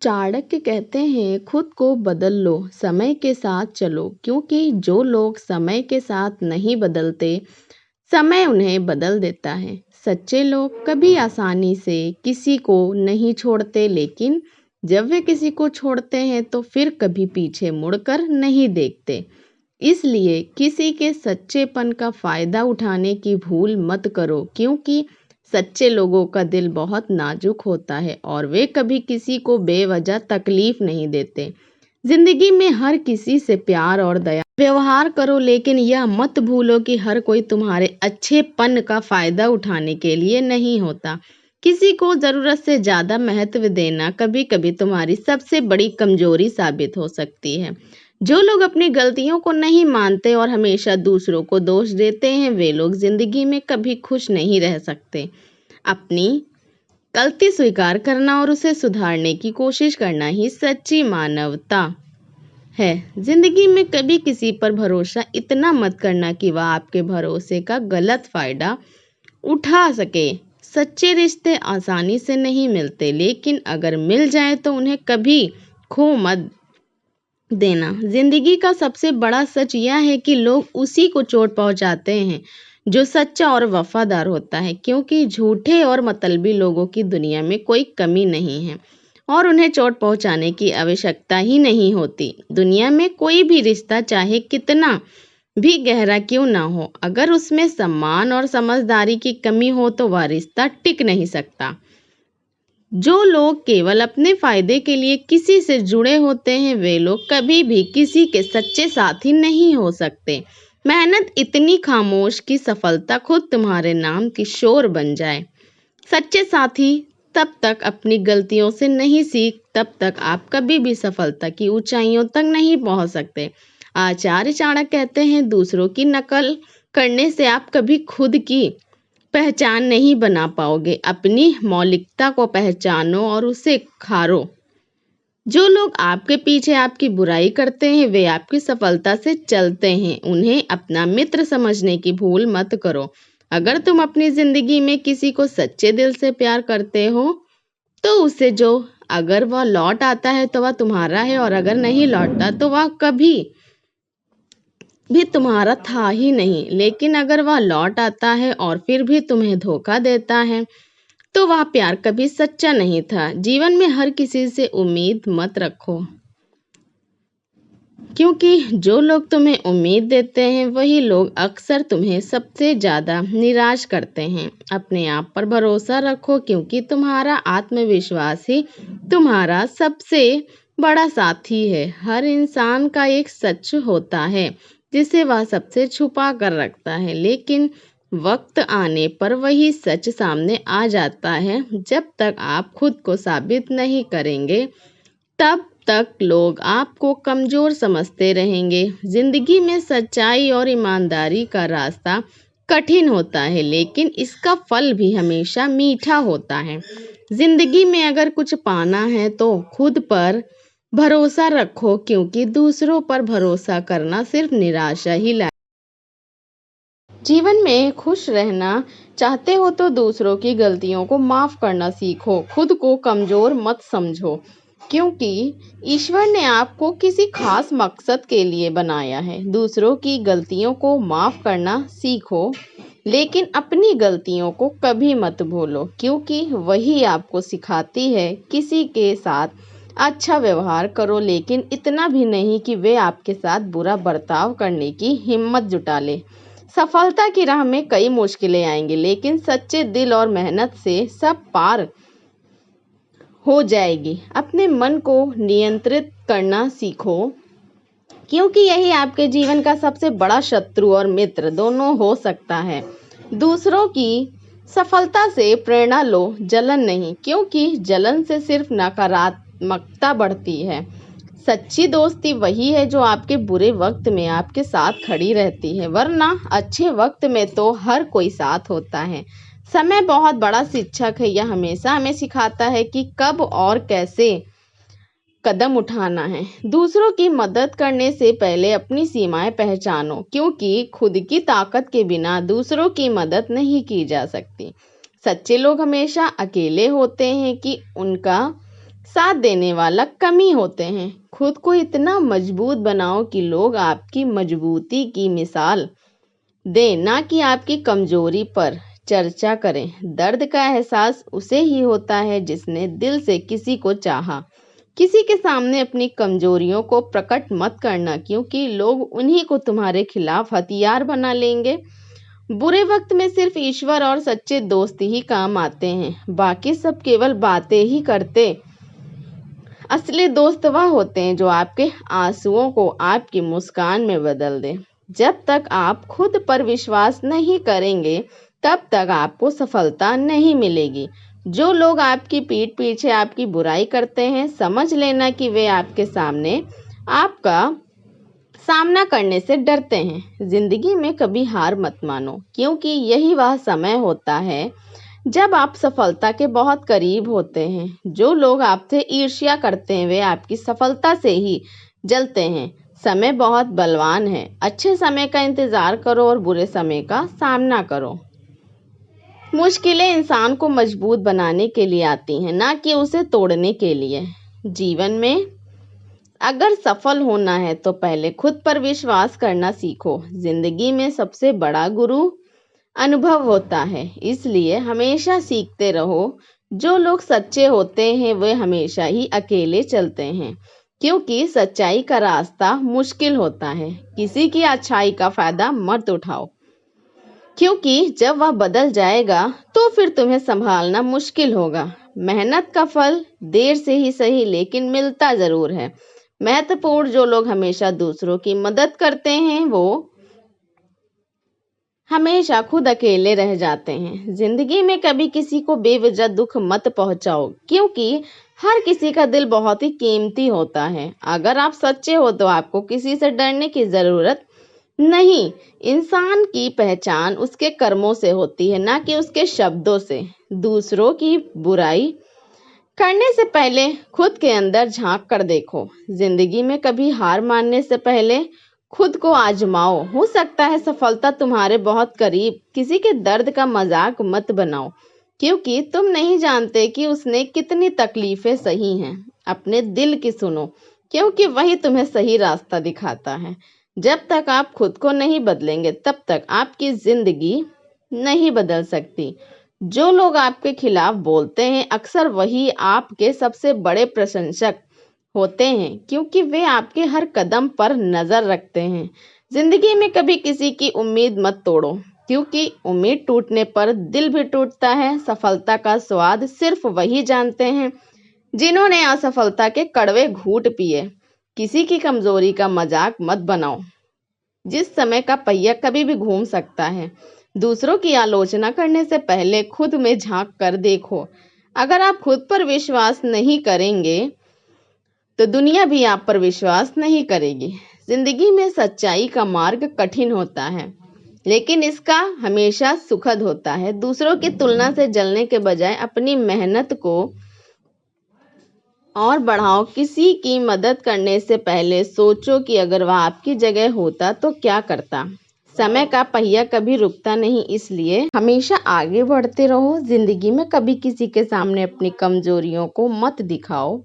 चाणक्य कहते हैं खुद को बदल लो, समय के साथ चलो, क्योंकि जो लोग समय के साथ नहीं बदलते, समय उन्हें बदल देता है। सच्चे लोग कभी आसानी से किसी को नहीं छोड़ते, लेकिन जब वे किसी को छोड़ते हैं तो फिर कभी पीछे मुड़कर नहीं देखते। इसलिए किसी के सच्चेपन का फायदा उठाने की भूल मत करो, क्योंकि सच्चे लोगों का दिल बहुत नाजुक होता है और वे कभी किसी को बेवजह तकलीफ नहीं देते। जिंदगी में हर किसी से प्यार और दया व्यवहार करो, लेकिन यह मत भूलो कि हर कोई तुम्हारे अच्छेपन का फायदा उठाने के लिए नहीं होता। किसी को जरूरत से ज्यादा महत्व देना कभी कभी तुम्हारी सबसे बड़ी कमजोरी साबित हो सकती है। जो लोग अपनी गलतियों को नहीं मानते और हमेशा दूसरों को दोष देते हैं, वे लोग जिंदगी में कभी खुश नहीं रह सकते। अपनी गलती स्वीकार करना और उसे सुधारने की कोशिश करना ही सच्ची मानवता है। जिंदगी में कभी किसी पर भरोसा इतना मत करना कि वह आपके भरोसे का गलत फायदा उठा सके। सच्चे रिश्ते आसानी से नहीं मिलते, लेकिन अगर मिल जाए तो उन्हें कभी खो मत देना। जिंदगी का सबसे बड़ा सच यह है कि लोग उसी को चोट पहुंचाते हैं जो सच्चा और वफादार होता है, क्योंकि झूठे और मतलबी लोगों की दुनिया में कोई कमी नहीं है और उन्हें चोट पहुंचाने की आवश्यकता ही नहीं होती। दुनिया में कोई भी रिश्ता चाहे कितना भी गहरा क्यों ना हो, अगर उसमें सम्मान और समझदारी की कमी हो तो वह रिश्ता टिक नहीं सकता। जो लोग केवल अपने फायदे के लिए किसी से जुड़े होते हैं, वे लोग कभी भी किसी के सच्चे साथी नहीं हो सकते। मेहनत इतनी खामोश कि सफलता खुद तुम्हारे नाम की शोर बन जाए। सच्चे साथी तब तक अपनी गलतियों से नहीं सीख, तब तक आप कभी भी सफलता की ऊंचाइयों तक नहीं पहुंच सकते। आचार्य चाणक्य कहते हैं, दूसरों की नकल करने से आप कभी खुद की पहचान नहीं बना पाओगे। अपनी मौलिकता को पहचानो और उसे खारो। जो लोग आपके पीछे आपकी बुराई करते हैं, वे आपकी सफलता से चलते हैं। उन्हें अपना मित्र समझने की भूल मत करो। अगर तुम अपनी जिंदगी में किसी को सच्चे दिल से प्यार करते हो तो उसे जो अगर वह लौट आता है तो वह तुम्हारा है, और अगर नहीं लौटता तो वह कभी भी तुम्हारा था ही नहीं। लेकिन अगर वह लौट आता है और फिर भी तुम्हें धोखा देता है तो वह प्यार कभी सच्चा नहीं था। जीवन में हर किसी से उम्मीद मत रखो, क्योंकि जो लोग तुम्हें उम्मीद देते हैं वही लोग अक्सर तुम्हें सबसे ज्यादा निराश करते हैं। अपने आप पर भरोसा रखो, क्योंकि तुम्हारा आत्मविश्वास ही तुम्हारा सबसे बड़ा साथी है। हर इंसान का एक सच होता है जिसे वह सबसे छुपा कर रखता है, लेकिन वक्त आने पर वही सच सामने आ जाता है। जब तक आप खुद को साबित नहीं करेंगे तब तक लोग आपको कमजोर समझते रहेंगे। जिंदगी में सच्चाई और ईमानदारी का रास्ता कठिन होता है, लेकिन इसका फल भी हमेशा मीठा होता है। जिंदगी में अगर कुछ पाना है तो खुद पर भरोसा रखो, क्योंकि दूसरों पर भरोसा करना सिर्फ निराशा ही लाए। जीवन में खुश रहना चाहते हो तो दूसरों की गलतियों को माफ करना सीखो। खुद को कमजोर मत समझो, क्योंकि ईश्वर ने आपको किसी खास मकसद के लिए बनाया है। दूसरों की गलतियों को माफ करना सीखो, लेकिन अपनी गलतियों को कभी मत भूलो, क्योंकि वही आपको सिखाती है। किसी के साथ अच्छा व्यवहार करो, लेकिन इतना भी नहीं कि वे आपके साथ बुरा बर्ताव करने की हिम्मत जुटा ले। सफलता की राह में कई मुश्किलें आएंगी, लेकिन सच्चे दिल और मेहनत से सब पार हो जाएगी। अपने मन को नियंत्रित करना सीखो, क्योंकि यही आपके जीवन का सबसे बड़ा शत्रु और मित्र दोनों हो सकता है। दूसरों की सफलता से प्रेरणा लो, जलन नहीं, क्योंकि जलन से सिर्फ नकारात्मकता बढ़ती है। सच्ची दोस्ती वही है जो आपके बुरे वक्त में आपके साथ खड़ी रहती है, वरना अच्छे वक्त में तो हर कोई साथ होता है। समय बहुत बड़ा शिक्षक है, यह हमेशा हमें सिखाता है कि कब और कैसे कदम उठाना है। दूसरों की मदद करने से पहले अपनी सीमाएं पहचानो, क्योंकि खुद की ताकत के बिना दूसरों की मदद नहीं की जा सकती। सच्चे लोग हमेशा अकेले होते हैं कि उनका साथ देने वाला कम ही होते हैं। खुद को इतना मजबूत बनाओ कि लोग आपकी मजबूती की मिसाल दें, ना कि आपकी कमजोरी पर चर्चा करें। दर्द का एहसास उसे ही होता है जिसने दिल से किसी को चाहा। किसी के सामने अपनी कमजोरियों को प्रकट मत करना, क्योंकि लोग उन्हीं को तुम्हारे खिलाफ हथियार बना लेंगे। बुरे वक्त में सिर्फ ईश्वर और सच्चे दोस्त ही काम आते हैं, बाकी सब केवल बातें ही करते। असली दोस्त वह होते हैं जो आपके आंसुओं को आपकी मुस्कान में बदल दे। जब तक आप खुद पर विश्वास नहीं करेंगे, तब तक आपको सफलता नहीं मिलेगी। जो लोग आपकी पीठ पीछे आपकी बुराई करते हैं, समझ लेना कि वे आपके सामने आपका सामना करने से डरते हैं। जिंदगी में कभी हार मत मानो, क्योंकि यही वह समय होता है जब आप सफलता के बहुत करीब होते हैं। जो लोग आपसे ईर्ष्या करते हैं, वे आपकी सफलता से ही जलते हैं। समय बहुत बलवान है। अच्छे समय का इंतजार करो और बुरे समय का सामना करो। मुश्किलें इंसान को मजबूत बनाने के लिए आती हैं, ना कि उसे तोड़ने के लिए। जीवन में अगर सफल होना है तो पहले खुद पर विश्वास करना सीखो। जिंदगी में सबसे बड़ा गुरु अनुभव होता है, इसलिए हमेशा सीखते रहो। जो लोग सच्चे होते हैं वे हमेशा ही अकेले चलते हैं, क्योंकि सच्चाई का रास्ता मुश्किल होता है। किसी की अच्छाई का फायदा मत उठाओ, क्योंकि जब वह बदल जाएगा तो फिर तुम्हें संभालना मुश्किल होगा। मेहनत का फल देर से ही सही, लेकिन मिलता जरूर है। महत्वपूर्ण जो लोग हमेशा दूसरों की मदद करते हैं, वो हमेशा खुद अकेले रह जाते हैं। जिंदगी में कभी किसी को बेवजह दुख मत पहुंचाओ, क्योंकि हर किसी का दिल बहुत ही कीमती होता है। अगर आप सच्चे हो तो आपको किसी से डरने की जरूरत नहीं। इंसान की पहचान उसके कर्मों से होती है, ना कि उसके शब्दों से। दूसरों की बुराई करने से पहले खुद के अंदर झांक कर देखो। जिंदगी में कभी हार मानने से पहले खुद को आजमाओ। हो सकता है सफलता तुम्हारे बहुत करीब। किसी के दर्द का मजाक मत बनाओ, क्योंकि तुम नहीं जानते कि उसने कितनी तकलीफें सही हैं। अपने दिल की सुनो, क्योंकि वही तुम्हें सही रास्ता दिखाता है। जब तक आप खुद को नहीं बदलेंगे, तब तक आपकी जिंदगी नहीं बदल सकती। जो लोग आपके खिलाफ बोलते हैं, अक्सर वही आपके सबसे बड़े प्रशंसक होते हैं, क्योंकि वे आपके हर कदम पर नजर रखते हैं। जिंदगी में कभी किसी की उम्मीद मत तोड़ो, क्योंकि उम्मीद टूटने पर दिल भी टूटता है। सफलता का स्वाद सिर्फ वही जानते हैं जिन्होंने असफलता के कड़वे घूंट पिए। किसी की कमजोरी का मजाक मत बनाओ। जिस समय का पहिया कभी भी घूम सकता है। दूसरों की आलोचना करने से पहले खुद में झांक कर देखो। अगर आप खुद पर विश्वास नहीं करेंगे तो दुनिया भी आप पर विश्वास नहीं करेगी। जिंदगी में सच्चाई का मार्ग कठिन होता है, लेकिन इसका हमेशा सुखद होता है। दूसरों की तुलना से जलने के बजाय अपनी मेहनत को और बढ़ाओ। किसी की मदद करने से पहले सोचो कि अगर वह आपकी जगह होता तो क्या करता। समय का पहिया कभी रुकता नहीं, इसलिए हमेशा आगे बढ़ते रहो। जिंदगी में कभी किसी के सामने अपनी कमजोरियों को मत दिखाओ,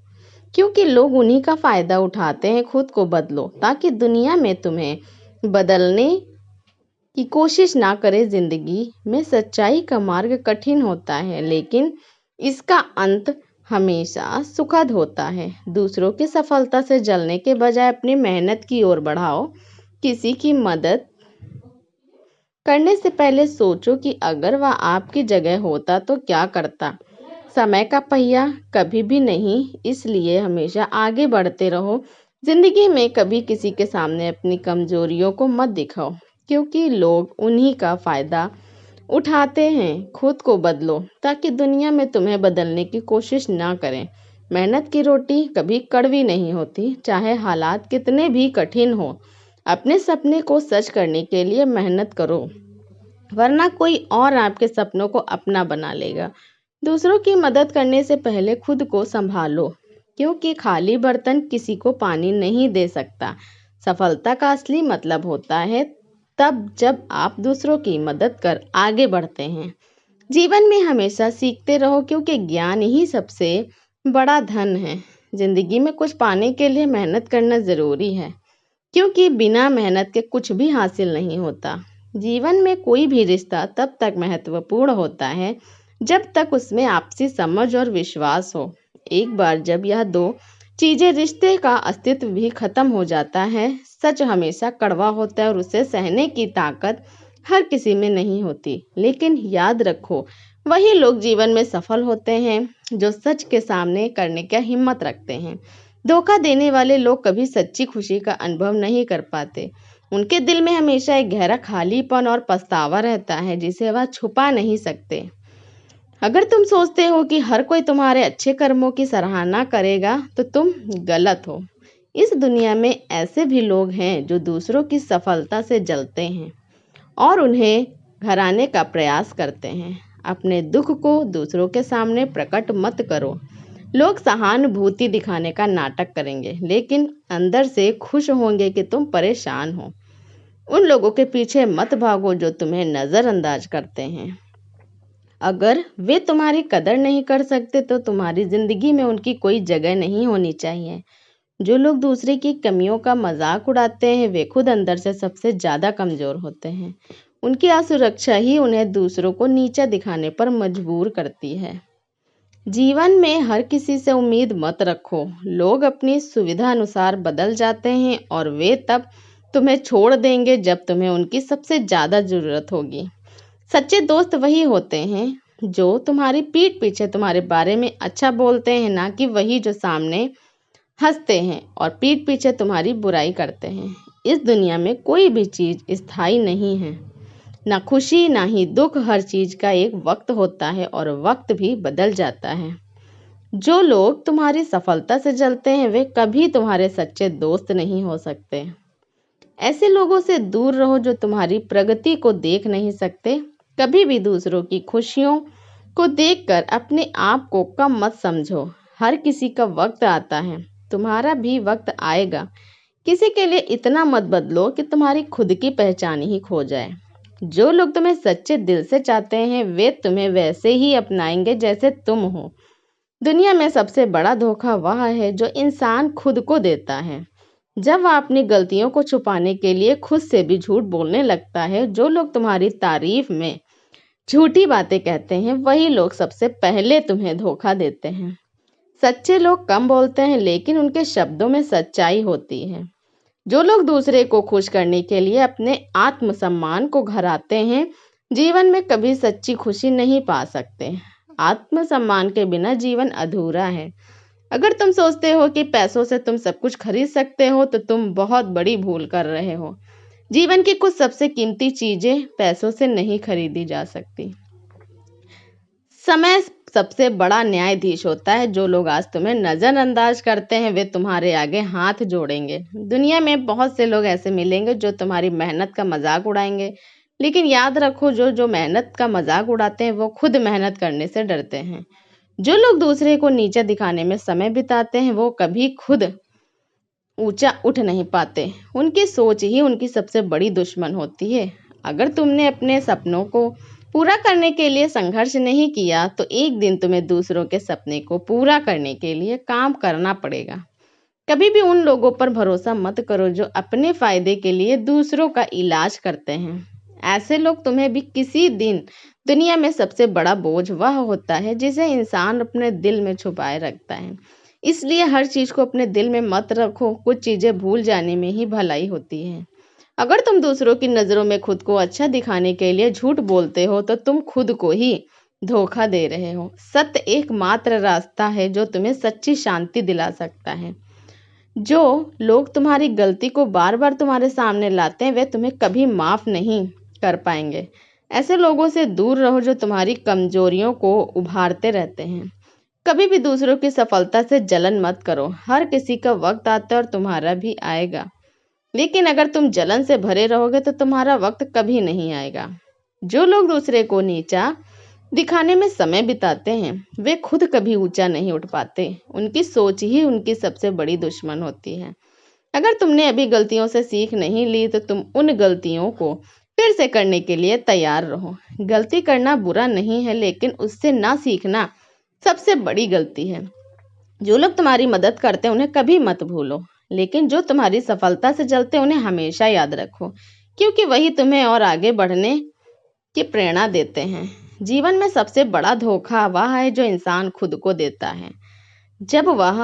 क्योंकि लोग उन्हीं का फायदा उठाते हैं। खुद को बदलो, ताकि दुनिया में तुम्हें बदलने की कोशिश ना करे। जिंदगी में सच्चाई का मार्ग कठिन होता है, लेकिन इसका अंत हमेशा सुखद होता है। दूसरों की सफलता से जलने के बजाय अपनी मेहनत की ओर बढ़ाओ। किसी की मदद करने से पहले सोचो कि अगर वह आपकी जगह होता तो क्या करता। समय का पहिया कभी भी नहीं, इसलिए हमेशा आगे बढ़ते रहो। जिंदगी में कभी किसी के सामने अपनी कमजोरियों को मत दिखाओ, क्योंकि लोग उन्हीं का फायदा उठाते हैं। खुद को बदलो, ताकि दुनिया में तुम्हें बदलने की कोशिश ना करें। मेहनत की रोटी कभी कड़वी नहीं होती, चाहे हालात कितने भी कठिन हो। अपने सपने को सच करने के लिए मेहनत करो, वरना कोई और आपके सपनों को अपना बना लेगा। दूसरों की मदद करने से पहले खुद को संभालो, क्योंकि खाली बर्तन किसी को पानी नहीं दे सकता। सफलता का असली मतलब होता है तब जब आप दूसरों की मदद कर आगे बढ़ते हैं। जीवन में हमेशा सीखते रहो, क्योंकि ज्ञान ही सबसे बड़ा धन है। जिंदगी में कुछ पाने के लिए मेहनत करना जरूरी है, क्योंकि बिना मेहनत के कुछ भी हासिल नहीं होता। जीवन में कोई भी रिश्ता तब तक महत्वपूर्ण होता है जब तक उसमें आपसी समझ और विश्वास हो। एक बार जब यह दो चीजें रिश्ते का अस्तित्व भी खत्म हो जाता है। सच हमेशा कड़वा होता है और उसे सहने की ताकत हर किसी में नहीं होती। लेकिन याद रखो, वही लोग जीवन में सफल होते हैं जो सच के सामने करने की हिम्मत रखते हैं। धोखा देने वाले लोग कभी सच्ची खुशी का अनुभव नहीं कर पाते। उनके दिल में हमेशा एक गहरा खालीपन और पछतावा रहता है जिसे वह छुपा नहीं सकते। अगर तुम सोचते हो कि हर कोई तुम्हारे अच्छे कर्मों की सराहना करेगा तो तुम गलत हो। इस दुनिया में ऐसे भी लोग हैं जो दूसरों की सफलता से जलते हैं और उन्हें घराने का प्रयास करते हैं। अपने दुख को दूसरों के सामने प्रकट मत करो। लोग सहानुभूति दिखाने का नाटक करेंगे, लेकिन अंदर से खुश होंगे कि तुम परेशान हो। उन लोगों के पीछे मत भागो जो तुम्हें नजरअंदाज करते हैं। अगर वे तुम्हारी कदर नहीं कर सकते तो तुम्हारी जिंदगी में उनकी कोई जगह नहीं होनी चाहिए। जो लोग दूसरे की कमियों का मजाक उड़ाते हैं वे खुद अंदर से सबसे ज्यादा कमजोर होते हैं। उनकी असुरक्षा ही उन्हें दूसरों को नीचा दिखाने पर मजबूर करती है। जीवन में हर किसी से उम्मीद मत रखो। लोग अपनी सुविधा अनुसार बदल जाते हैं और वे तब तुम्हें छोड़ देंगे जब तुम्हें उनकी सबसे ज्यादा जरूरत होगी। सच्चे दोस्त वही होते हैं जो तुम्हारी पीठ पीछे तुम्हारे बारे में अच्छा बोलते हैं, ना कि वही जो सामने हंसते हैं और पीठ पीछे तुम्हारी बुराई करते हैं। इस दुनिया में कोई भी चीज स्थायी नहीं है, ना खुशी ना ही दुख। हर चीज का एक वक्त होता है और वक्त भी बदल जाता है। जो लोग तुम्हारी सफलता से जलते हैं वे कभी तुम्हारे सच्चे दोस्त नहीं हो सकते। ऐसे लोगों से दूर रहो जो तुम्हारी प्रगति को देख नहीं सकते। कभी भी दूसरों की खुशियों को देखकर अपने आप को कम मत समझो। हर किसी का वक्त आता है, तुम्हारा भी वक्त आएगा। किसी के लिए इतना मत बदलो कि तुम्हारी खुद की पहचान ही खो जाए। जो लोग तुम्हें सच्चे दिल से चाहते हैं वे तुम्हें वैसे ही अपनाएंगे जैसे तुम हो। दुनिया में सबसे बड़ा धोखा वह है जो इंसान खुद को देता है, जब वह अपनी गलतियों को छुपाने के लिए खुद से भी झूठ बोलने लगता है। जो लोग तुम्हारी तारीफ में झूठी बातें कहते हैं वही लोग सबसे पहले तुम्हें धोखा देते हैं। सच्चे लोग कम बोलते हैं लेकिन उनके शब्दों में सच्चाई होती है। जो लोग दूसरे को खुश करने के लिए अपने आत्मसम्मान को घराते हैं जीवन में कभी सच्ची खुशी नहीं पा सकते। आत्मसम्मान के बिना जीवन अधूरा है। अगर तुम सोचते हो कि पैसों से तुम सब कुछ खरीद सकते हो तो तुम बहुत बड़ी भूल कर रहे हो। जीवन की कुछ सबसे कीमती चीजें पैसों से नहीं खरीदी जा सकती। समय सबसे बड़ा न्यायाधीश होता है। जो लोग आज तुम्हें नजरअंदाज करते हैं वे तुम्हारे आगे हाथ जोड़ेंगे। दुनिया में बहुत से लोग ऐसे मिलेंगे जो तुम्हारी मेहनत का मजाक उड़ाएंगे, लेकिन याद रखो जो जो मेहनत का मजाक उड़ाते हैं वो खुद मेहनत करने से डरते हैं। जो लोग दूसरे को नीचा दिखाने में समय बिताते हैं वो कभी खुद ऊंचा उठ नहीं पाते। उनकी सोच ही उनकी सबसे बड़ी दुश्मन होती है। अगर तुमने अपने सपनों को पूरा करने के लिए संघर्ष नहीं किया तो एक दिन तुम्हें दूसरों के सपने को पूरा करने के लिए काम करना पड़ेगा। कभी भी उन लोगों पर भरोसा मत करो जो अपने फायदे के लिए दूसरों का इलाज करते हैं। ऐसे लोग तुम्हें भी किसी दिन दुनिया में सबसे बड़ा बोझ वह होता है जिसे इंसान अपने दिल में छुपाए रखता है। इसलिए हर चीज को अपने दिल में मत रखो। कुछ चीजें भूल जाने में ही भलाई होती है। अगर तुम दूसरों की नजरों में खुद को अच्छा दिखाने के लिए झूठ बोलते हो तो तुम खुद को ही धोखा दे रहे हो। सत्य एकमात्र रास्ता है जो तुम्हें सच्ची शांति दिला सकता है। जो लोग तुम्हारी गलती को बार बार तुम्हारे सामने लाते हैं वे तुम्हें कभी माफ नहीं कर पाएंगे। ऐसे लोगों से दूर रहो जो तुम्हारी कमजोरियों को उभारते रहते हैं। कभी भी दूसरों की सफलता से जलन मत करो। हर किसी का वक्त आता है और तुम्हारा भी आएगा, लेकिन अगर तुम जलन से भरे रहोगे तो तुम्हारा वक्त कभी नहीं आएगा। जो लोग दूसरे को नीचा दिखाने में समय बिताते हैं वे खुद कभी ऊंचा नहीं उठ पाते। उनकी सोच ही उनकी सबसे बड़ी दुश्मन होती है। अगर तुमने अभी गलतियों से सीख नहीं ली तो तुम उन गलतियों को फिर से करने के लिए तैयार रहो। गलती करना बुरा नहीं है, लेकिन उससे ना सीखना सबसे बड़ी गलती है। जो लोग तुम्हारी मदद करते हैं उन्हें कभी मत भूलो, लेकिन जो तुम्हारी सफलता से जलते हैं उन्हें हमेशा याद रखो, क्योंकि वही तुम्हें और आगे बढ़ने की प्रेरणा देते हैं। जीवन में सबसे बड़ा धोखा वह है जो इंसान खुद को देता है। जब वह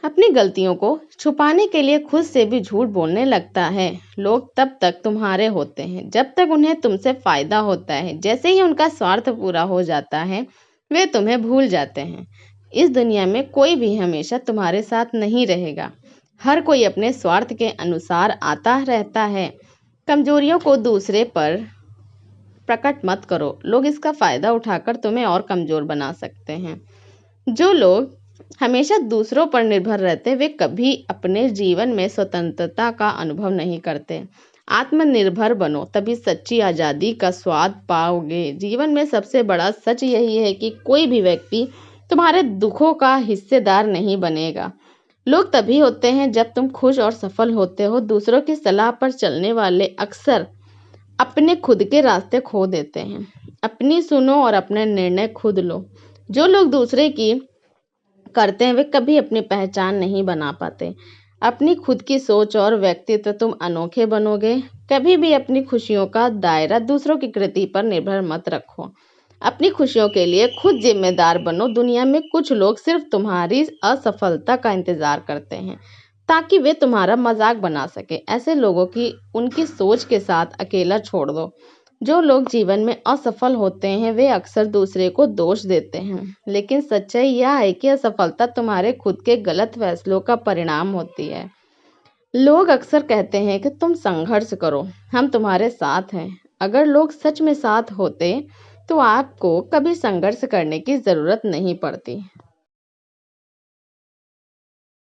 अपनी गलतियों को छुपाने के लिए खुद से भी झूठ बोलने लगता है। लोग तब तक तुम्हारे होते हैं जब तक उन्हें तुमसे फायदा होता है। जैसे ही उनका स्वार्थ पूरा हो जाता है वे तुम्हें भूल जाते हैं। इस दुनिया में कोई भी हमेशा तुम्हारे साथ नहीं रहेगा। हर कोई अपने स्वार्थ के अनुसार आता रहता है। कमजोरियों को दूसरे पर प्रकट मत करो, लोग इसका फायदा उठाकर तुम्हें और कमजोर बना सकते हैं। जो लोग हमेशा दूसरों पर निर्भर रहते वे कभी अपने जीवन में स्वतंत्रता का अनुभव नहीं करते। आत्मनिर्भर बनो, तभी सच्ची आज़ादी का स्वाद पाओगे। जीवन में सबसे बड़ा सच यही है कि कोई भी व्यक्ति तुम्हारे दुखों का हिस्सेदार नहीं बनेगा। लोग तभी होते हैं जब तुम खुश और सफल होते हो। दूसरों की सलाह पर चलने वाले अक्सर अपने खुद के रास्ते खो देते हैं। अपनी सुनो और अपने निर्णय खुद लो। जो लोग दूसरे की करते हैं वे कभी अपनी पहचान नहीं बना पाते। अपनी खुद की सोच और व्यक्तित्व तुम अनोखे बनोगे। कभी भी अपनी खुशियों का दायरा दूसरों की कृति पर निर्भर मत रखो। अपनी खुशियों के लिए खुद जिम्मेदार बनो। दुनिया में कुछ लोग सिर्फ तुम्हारी असफलता का इंतजार करते हैं ताकि वे तुम्हारा मजाक बना सके। ऐसे लोगों की उनकी सोच के साथ अकेला छोड़ दो। जो लोग जीवन में असफल होते हैं वे अक्सर दूसरे को दोष देते हैं, लेकिन सच्चाई यह है कि असफलता तुम्हारे खुद के गलत फैसलों का परिणाम होती है। लोग अक्सर कहते हैं कि तुम संघर्ष करो, हम तुम्हारे साथ हैं। अगर लोग सच में साथ होते तो आपको कभी संघर्ष करने की जरूरत नहीं पड़ती।